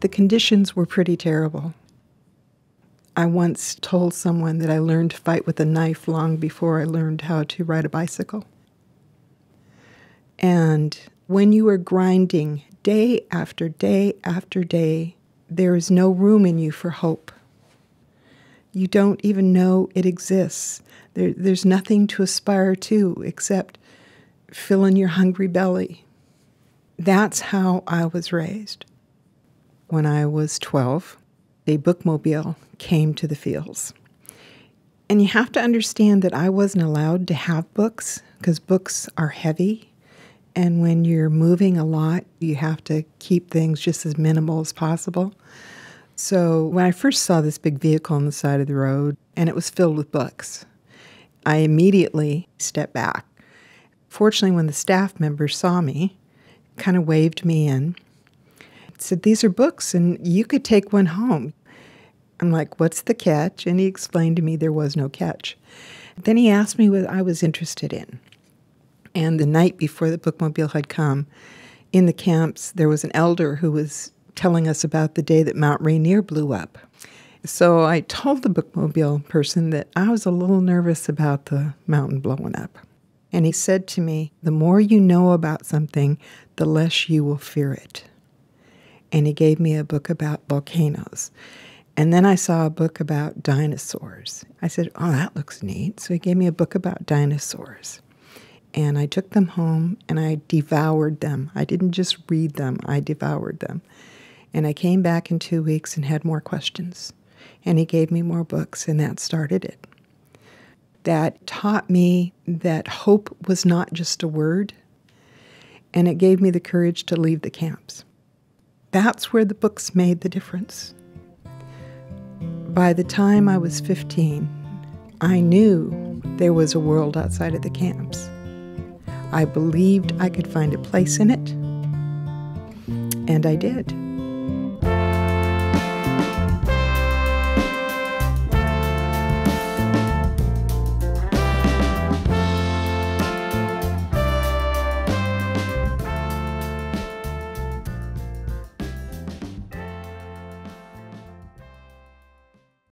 The conditions were pretty terrible. I once told someone that I learned to fight with a knife long before I learned how to ride a bicycle. And when you are grinding day after day after day, there is no room in you for hope. You don't even know it exists. There's nothing to aspire to except filling your hungry belly. That's how I was raised. When I was 12, a bookmobile came to the fields. And you have to understand that I wasn't allowed to have books because books are heavy. And when you're moving a lot, you have to keep things just as minimal as possible. So when I first saw this big vehicle on the side of the road, and it was filled with books, I immediately stepped back. Fortunately, when the staff members saw me, kind of waved me in, said, "These are books, and you could take one home." I'm like, "What's the catch?" And he explained to me there was no catch. Then he asked me what I was interested in. And the night before the bookmobile had come, in the camps, there was an elder who was telling us about the day that Mount Rainier blew up. So I told the bookmobile person that I was a little nervous about the mountain blowing up. And he said to me, "The more you know about something, the less you will fear it." And he gave me a book about volcanoes. And then I saw a book about dinosaurs. I said, "Oh, that looks neat." So he gave me a book about dinosaurs. And I took them home and I devoured them. I didn't just read them, I devoured them. And I came back in 2 weeks and had more questions. And he gave me more books, and that started it. That taught me that hope was not just a word, and it gave me the courage to leave the camps. That's where the books made the difference. By the time I was 15, I knew there was a world outside of the camps. I believed I could find a place in it, and I did.